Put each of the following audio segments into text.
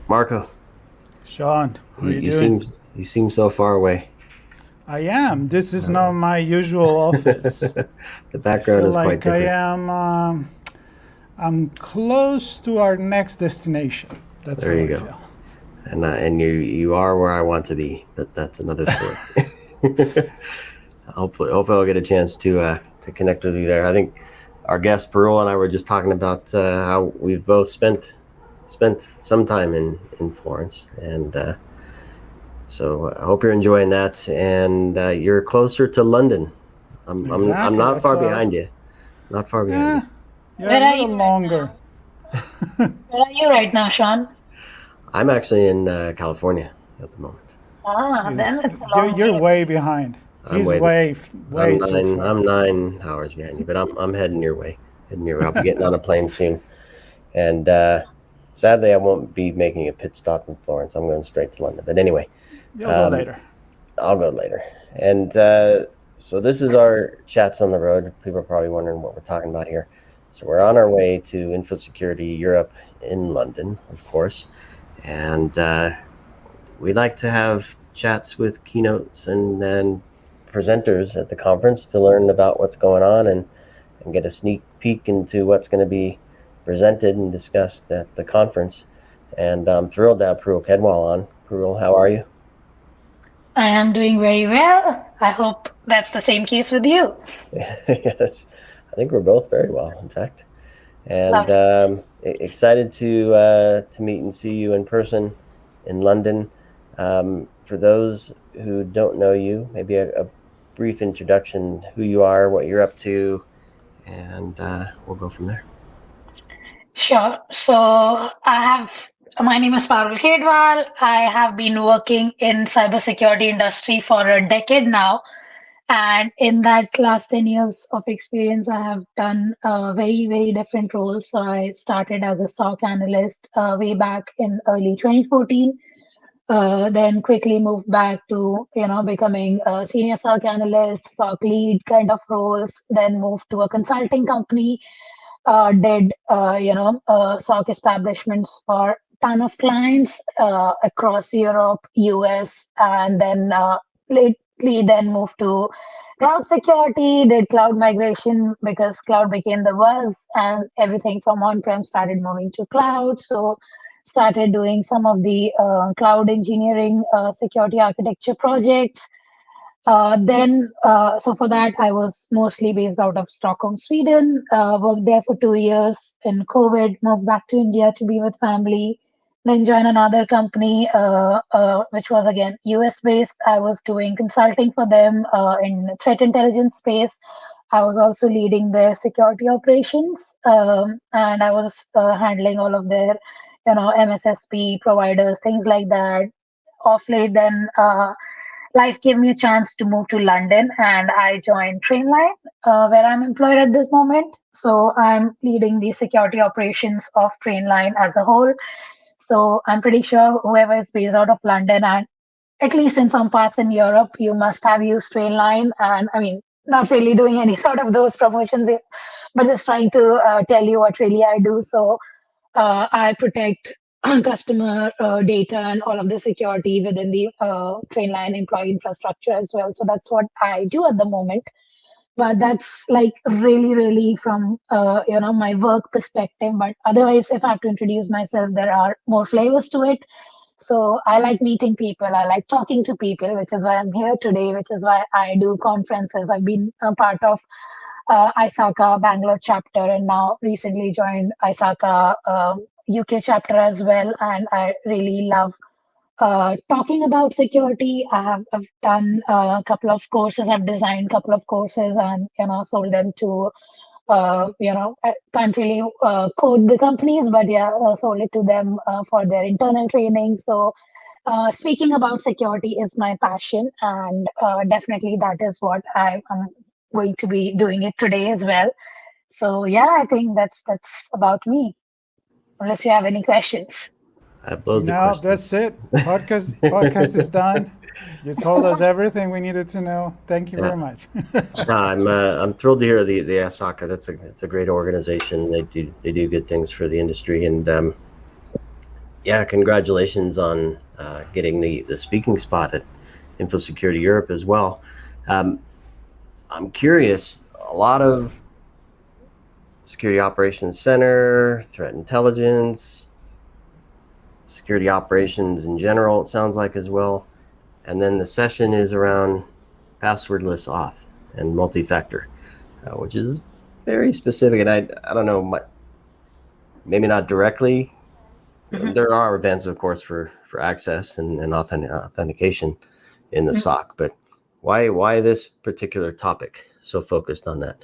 Marco, Sean, how are you, you you doing? seem you seem so far away. I am. This is Uh, not my usual office. the I background feel is quite like I different. am. I'm close to our next destination. That's There how you I go. feel. And you are where I want to be, but that's another story. Hopefully I'll get a chance to connect with you there. I think our guest Parul and I were just talking about how we've both spent some time in Florence, and so I hope you're enjoying that. And you're closer to London. I'm Exactly. not That's far what I was. behind you. Not far behind you. Yeah, you're a Where are little you right longer. now? Where are you right now, Sean? I'm actually in California at the moment. He's, Then it's a you're, long you're way way away. behind. I'm He's way be- way too I'm far. 9 hours behind you, but I'm heading your way. Heading your way. I'll be getting on a plane soon, and sadly I won't be making a pit stop in Florence. I'm going straight to London. But anyway, You'll go um, later. I'll go later. And so this is our chats on the road. People are probably wondering what we're talking about here. So we're on our way to Infosecurity Europe in London, of course, and we like to have chats with keynotes and presenters at the conference to learn about what's going on and get a sneak peek into what's going to be presented and discussed at the conference. And I'm thrilled to have Parul Khedwal on. Parul, how are you? I am doing very well. I hope that's the same case with you. Yes, I think we're both very well, in fact, and Lovely. excited to meet and see you in person in London. For those who don't know you, maybe a brief introduction: who you are, what you're up to, and we'll go from there. Sure. My name is Parul Khedwal. I have been working in cybersecurity industry for a decade now. And in that last 10 years of experience, I have done very, very different roles. So I started as a SOC analyst way back in early 2014. Then quickly moved back to, becoming a senior SOC analyst, SOC lead kind of roles. Then moved to a consulting company, did, SOC establishments for ton of clients across Europe, US, and then lately then moved to cloud security, did cloud migration because cloud became the buzz and everything from on-prem started moving to cloud. So started doing some of the cloud engineering security architecture projects. So for that, I was mostly based out of Stockholm, Sweden. Worked there for 2 years. In COVID, moved back to India to be with family. Then joined another company, which was again US based. I was doing consulting for them in threat intelligence space. I was also leading their security operations, and I was handling all of their, MSSP providers, things like that. Off late, then. Life gave me a chance to move to London and I joined Trainline, where I'm employed at this moment. So I'm leading the security operations of Trainline as a whole. So I'm pretty sure whoever is based out of London and at least in some parts in Europe, you must have used Trainline. And I mean, not really doing any sort of those promotions here, but just trying to tell you what really I do. So I protect customer data and all of the security within the Trainline employee infrastructure as well. So that's what I do at the moment. But that's like really, really from my work perspective. But otherwise, if I have to introduce myself, there are more flavors to it. So I like meeting people. I like talking to people, which is why I'm here today. Which is why I do conferences. I've been a part of ISACA Bangalore chapter, and now recently joined ISACA UK chapter as well. And I really love talking about security. I've done a couple of courses. I've designed a couple of courses, and sold them to. I can't really code the companies, but yeah, sold it to them for their internal training. So, speaking about security is my passion, and definitely that is what I'm going to be doing it today as well. So yeah, I think that's about me. Unless you have any questions. I have loads of No, questions. that's it. Podcast is done. You told us everything we needed to know. Thank you Yeah, very much. no, I'm thrilled to hear the ASACA. That's a great organization. They do good things for the industry, and Yeah, congratulations on getting the speaking spot at Infosecurity Europe as well. I'm curious, a lot of Security Operations Center, threat intelligence, security operations in general, it sounds like as well. And then the session is around passwordless auth and multi-factor, which is very specific. And I don't know, maybe not directly. Mhm. There are events, of course, for access and authentication in the SOC, but why this particular topic so focused on that?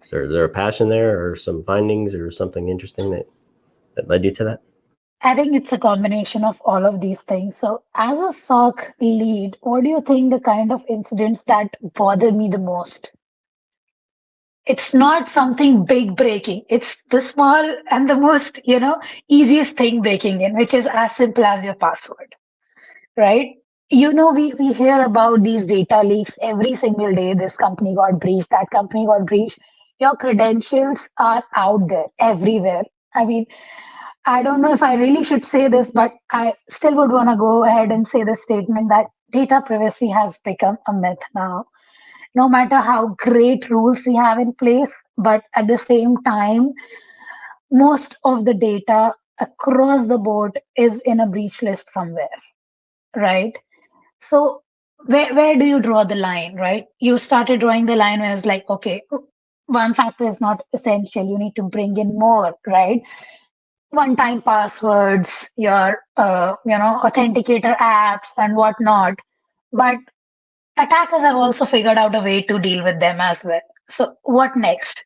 Is there a passion there, or some findings, or something interesting that led you to that? I think it's a combination of all of these things. So, as a SOC lead, what do you think the kind of incidents that bother me the most? It's not something big breaking. It's the small and the most, easiest thing breaking in, which is as simple as your password, right? We hear about these data leaks every single day. This company got breached, that company got breached. Your credentials are out there everywhere. I mean, I don't know if I really should say this, but I still would want to go ahead and say the statement that data privacy has become a myth now. No matter how great rules we have in place, but at the same time, most of the data across the board is in a breach list somewhere, right? So where do you draw the line, right? You started drawing the line where it's like, okay, one factor is not essential. You need to bring in more, right? One-time passwords, your authenticator apps and whatnot. But attackers have also figured out a way to deal with them as well. So what next?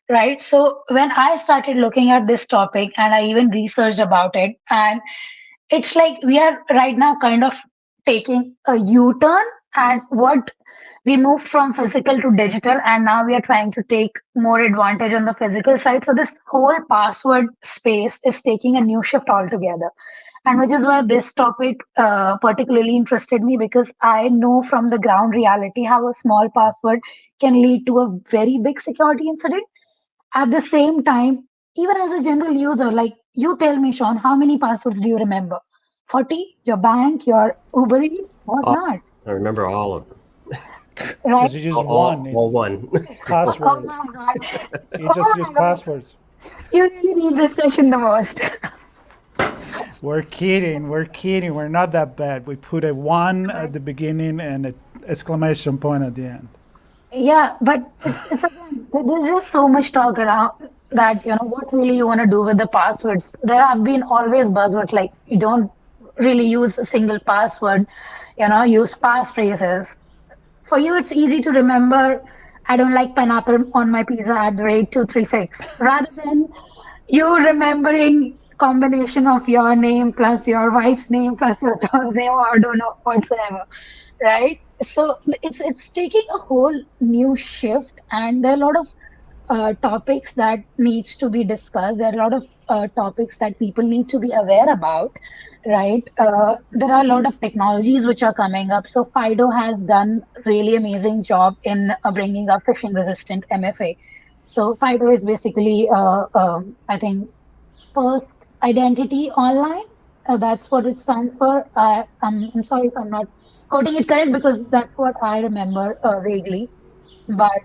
Right. So when I started looking at this topic and I even researched about it, and it's like we are right now kind of taking a U-turn, and what we moved from physical to digital, and now we are trying to take more advantage on the physical side. So this whole password space is taking a new shift altogether, and which is why this topic particularly interested me, because I know from the ground reality how a small password can lead to a very big security incident. At the same time, even as a general user, like you tell me, Sean, how many passwords do you remember? 40? Your bank, your Uber Eats, whatnot, I remember all of them. right? Because you use one, All it's one. Oh password. my God. You Oh just use my God. passwords. You really need this question the most. We're kidding. We're kidding. We're not that bad. We put a one at the beginning and an exclamation point at the end. Yeah, but it's again, there's just so much talk around that, what really you want to do with the passwords. There have been always buzzwords like you don't really use a single password, use passphrases. For you, it's easy to remember, I don't like pineapple on my pizza at the rate 236, rather than you remembering combination of your name plus your wife's name plus your dog's name, or I don't know whatsoever, right? So it's taking a whole new shift, and there are a lot of topics that needs to be discussed. There are a lot of topics that people need to be aware about, right? There are a lot of technologies which are coming up. So Fido has done really amazing job in bringing up phishing resistant MFA. So Fido is basically, I think, first identity online. That's what it stands for. I'm sorry if I'm not quoting it correct, because that's what I remember vaguely. But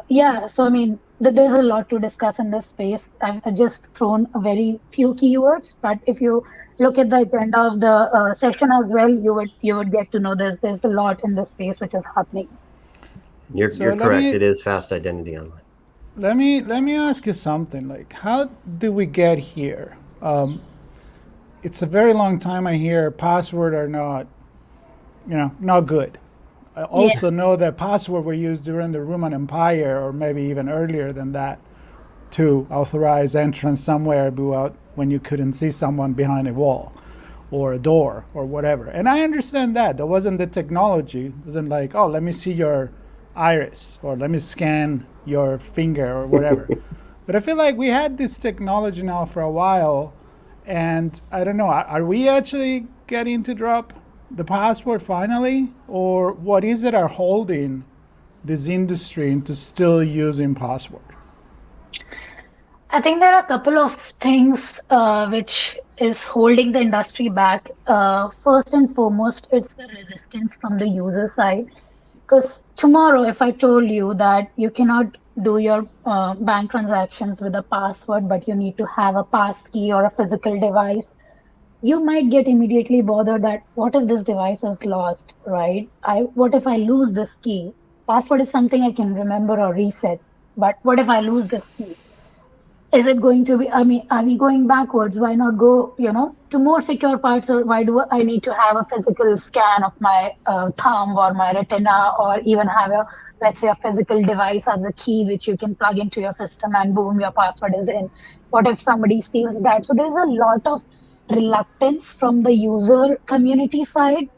yeah, so I mean, there's a lot to discuss in this space. I've just thrown a very few keywords, but if you look at the agenda of the session as well, you would get to know there's a lot in this space which is happening. You're So let correct. me It is fast identity online. let me ask you something. Like, how did we get here? It's a very long time I hear password are not, not good. I Yeah. also know that password were used during the Roman Empire, or maybe even earlier than that, to authorize entrance somewhere without, when you couldn't see someone behind a wall or a door or whatever. And I understand that. That wasn't the technology. It wasn't like, oh, let me see your iris or let me scan your finger or whatever. But I feel like we had this technology now for a while, and I don't know, are we actually getting to drop the password finally? Or what is it are holding this industry into still using password? I think there are a couple of things which is holding the industry back, first and foremost, it's the resistance from the user side. Because tomorrow, if I told you that you cannot do your bank transactions with a password, but you need to have a pass key or a physical device, you might get immediately bothered that what if this device is lost, right? What if I lose this key? Password is something I can remember or reset, but what if I lose this key? Is it going to be, I mean, are we going backwards? Why not go, to more secure parts? Or why do I need to have a physical scan of my thumb or my retina, or even have a, let's say, a physical device as a key which you can plug into your system and boom, your password is in? What if somebody steals that? So there's a lot of reluctance from the user community side.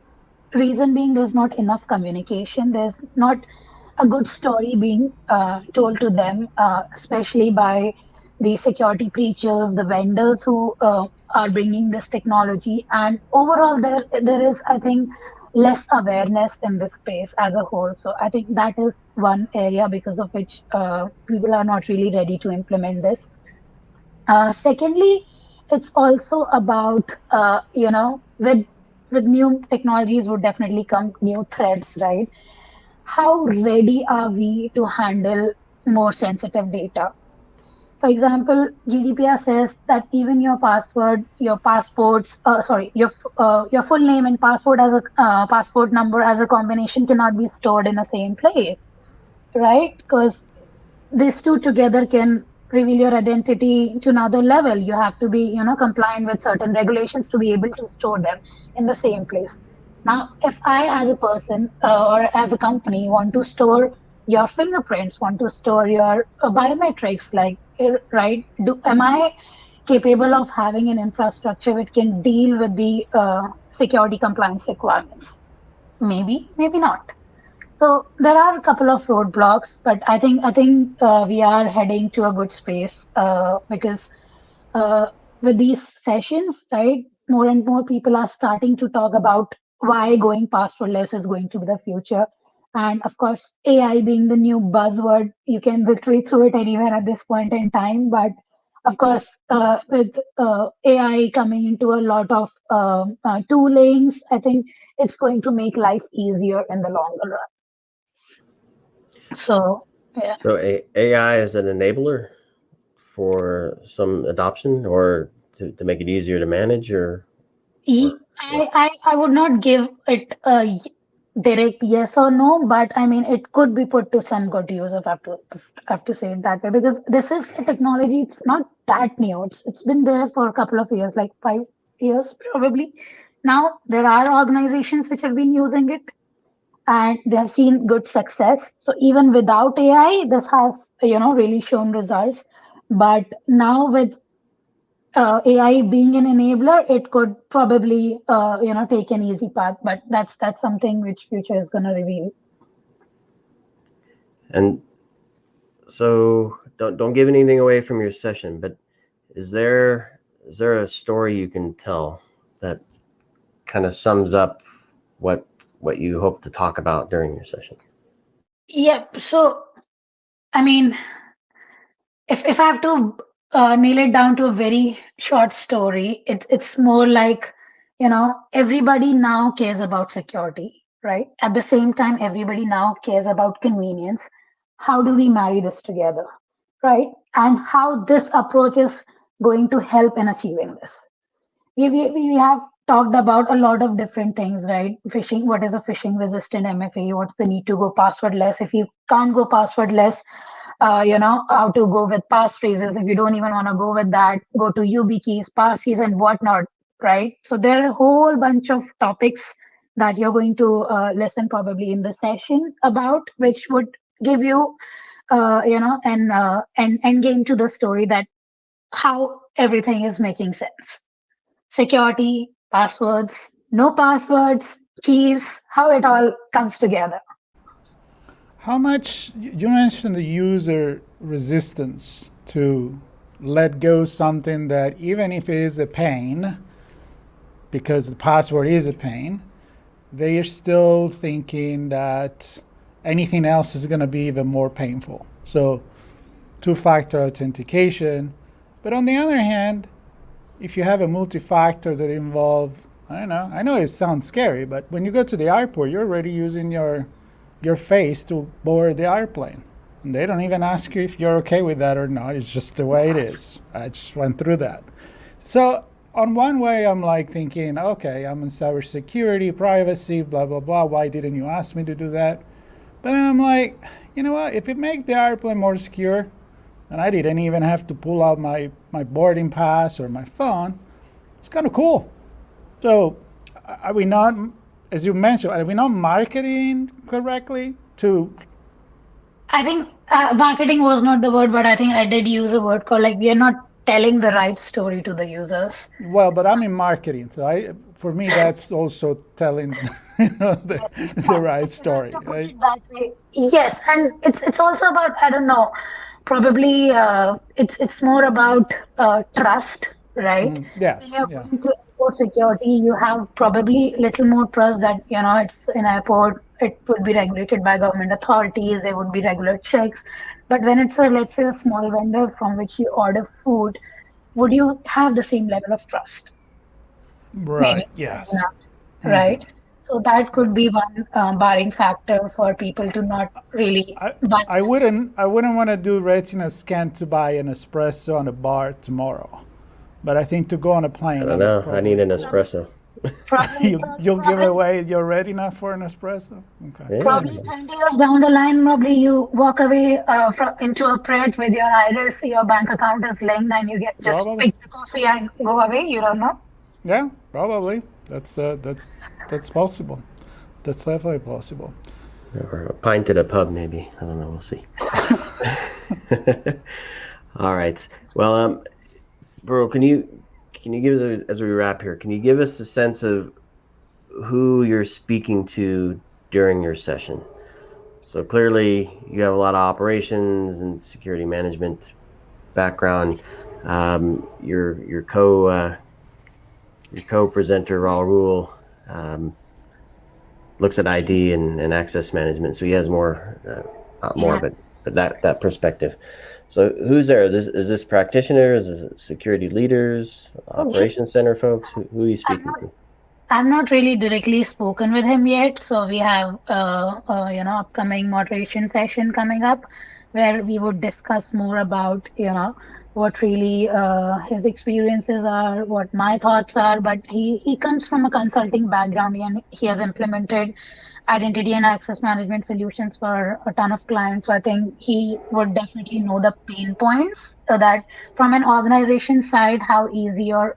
Reason being, there's not enough communication. There's not a good story being told to them, especially by the security preachers, the vendors who are bringing this technology. And overall, there is, I think, less awareness in this space as a whole. So I think that is one area because of which people are not really ready to implement this. Secondly, it's also about with new technologies would definitely come new threats, right? How ready are we to handle more sensitive data? For example, GDPR says that even your password, your passports, sorry, your full name and password as a passport number as a combination cannot be stored in the same place, right? Because these two together can reveal your identity to another level. You have to be, compliant with certain regulations to be able to store them in the same place. Now, if I, as a person or as a company, want to store your fingerprints, want to store your biometrics, like, right? Am I capable of having an infrastructure which can deal with the security compliance requirements? Maybe, maybe not. So there are a couple of roadblocks, but I think we are heading to a good space because uh, with these sessions, right, more and more people are starting to talk about why going passwordless is going to be the future. And of course, AI being the new buzzword, you can literally throw it anywhere at this point in time. But of course, with AI coming into a lot of toolings, I think it's going to make life easier in the longer run. So, yeah. So AI is an enabler for some adoption, or to make it easier to manage, or I would not give it a direct yes or no, but I mean, it could be put to some good use if I have to say it that way, because this is a technology, it's not that new. It's been there for a couple of years, like 5 years probably. Now, there are organizations which have been using it and they have seen good success. So even without AI, this has, really shown results. But now with AI being an enabler, it could probably, take an easy path. But that's something which future is going to reveal. and so don't give anything away from your session, but is there a story you can tell that kind of sums up what you hope to talk about during your session? Yep. So, I mean, if I have to nail it down to a very short story, it's more like, everybody now cares about security, right? At the same time, everybody now cares about convenience. How do we marry this together, right? And how this approach is going to help in achieving this. We have talked about a lot of different things, right? Phishing, what is a phishing resistant MFA? What's the need to go passwordless? If you can't go passwordless, how to go with passphrases. If you don't even want to go with that, go to YubiKeys, passkeys, and whatnot, right? So there are a whole bunch of topics that you're going to listen probably in the session about, which would give you, an end game to the story that how everything is making sense. Security, passwords, no passwords, keys, how it all comes together. How much, you mentioned the user resistance to let go something that even if it is a pain, because the password is a pain, they are still thinking that anything else is going to be even more painful. So two-factor authentication. But on the other hand, if you have a multi-factor that involve, I don't know, I know it sounds scary, but when you go to the airport, you're already using your face to board the airplane. And they don't even ask you if you're okay with that or not. It's just the way it is. I just went through that. So on one way, I'm like thinking, okay, I'm in cybersecurity, privacy, blah, blah, blah. Why didn't you ask me to do that? But then I'm like, you know what? If it makes the airplane more secure, and I didn't even have to pull out my boarding pass or my phone, it's kind of cool. So are we not, as you mentioned, are we not marketing correctly to... I think marketing was not the word, but I think I did use a word called like we are not telling the right story to the users. Well, but I'm in marketing, so for me that's also telling the right story, right? That way. Yes, and it's also about, I don't know, probably it's more about trust, right? When Yes, you're yeah. going to airport security, you have probably little more trust that it's an airport. It would be regulated by government authorities. There would be regular checks. But when it's let's say a small vendor from which you order food, would you have the same level of trust? Maybe Right, yes. not, right? So that could be one barring factor for people to not really I, buy. I wouldn't want to do retina scan to buy an espresso on a bar tomorrow. But I think to go on a I plane, don't I would know. I need probably... an espresso. Probably, You'll give probably, away your retina for an espresso? Okay. Yeah. probably 20 years down the line, probably you walk away into a Pret with your iris, your bank account is linked, and you get just Probably. pick the coffee and go away. You don't know. Yeah, probably. That's possible. That's definitely possible. Or a pint at a pub, maybe. I don't know. We'll see. All right. Well, Bro, can you give us, as we wrap here, can you give us a sense of who you're speaking to during your session? So clearly, you have a lot of operations and security management background. Your co-presenter Raul looks at ID and access management, so he has more, not more, Yeah. but that perspective. So who's there? Is this practitioners? Is it security leaders, operations center folks? Who are you I'm speaking not, to? I'm not really directly spoken with him yet, so we have upcoming moderation session coming up where we would discuss more about what really his experiences are, what my thoughts are. But he comes from a consulting background and he has implemented identity and access management solutions for a ton of clients. So I think he would definitely know the pain points so that from an organization side, how easy or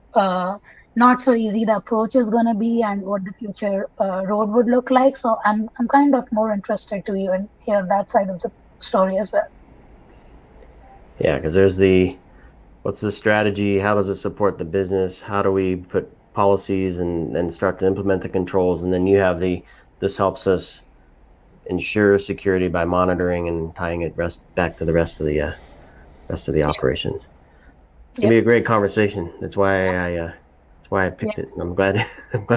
not so easy the approach is going to be and what the future road would look like. So I'm kind of more interested to even hear that side of the story as well. Yeah, because there's what's the strategy? How does it support the business? How do we put policies and start to implement the controls? And then you have this helps us ensure security by monitoring and tying it back to the rest of the operations. It's gonna be a great conversation. That's why I picked it. I'm glad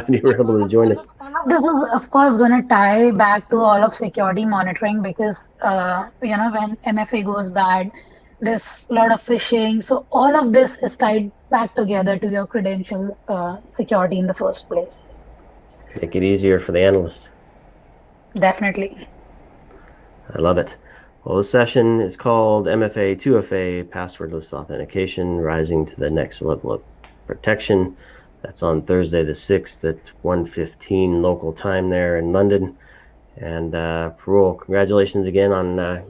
you were able to join us. All of this is, of course, going to tie back to all of security monitoring because, when MFA goes bad, there's a lot of phishing. So all of this is tied back together to your credential security in the first place. Make it easier for the analyst. Definitely. I love it. Well, this session is called MFA 2FA, Passwordless Authentication, Rising to the Next Level of Protection. That's on Thursday the 6th at 1:15 local time there in London. And Parul, congratulations again on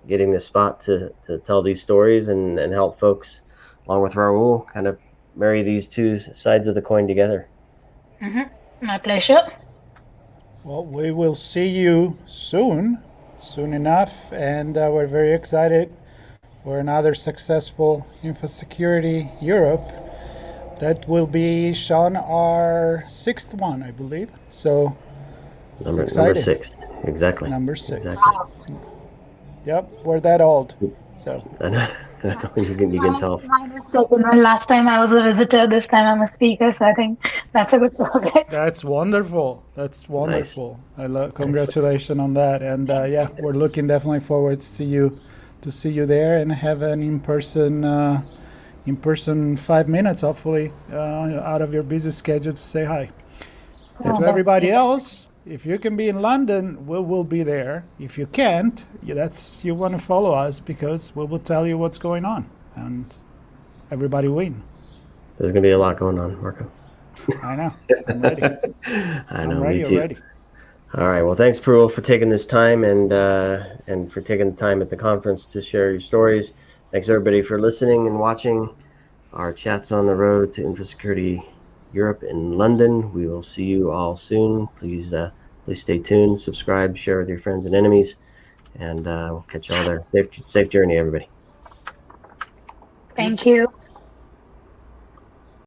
getting this spot to tell these stories and help folks, along with Raul, kind of marry these two sides of the coin together. My pleasure. Well, we will see you soon enough, and we're very excited for another successful Infosecurity Europe. That will be, Sean, our 6th one, I believe. So Number excited. 6, exactly. Number 6. Exactly. Yep, we're that old. So I know you can tell. Mine is second one. Last time I was a visitor, this time I'm a speaker. So I think that's a good progress. that's wonderful. That's wonderful. Congratulations on that. And yeah, we're looking definitely forward to see you there and have an in-person in person 5 minutes, hopefully, out of your busy schedule to say hi. And to everybody else, if you can be in London, we will be there. If you can't, you want to follow us because we will tell you what's going on, and everybody win. There's going to be a lot going on, Marco. I know. I'm ready. I know, I'm ready. me too. You're ready. All right. Well, thanks, Parul, for taking this time and for taking the time at the conference to share your stories. Thanks, everybody, for listening and watching our chats on the road to Infosecurity Europe in London. We will see you all soon. Please stay tuned, subscribe, share with your friends and enemies, and we'll catch you all there. Safe journey, everybody. Thank you.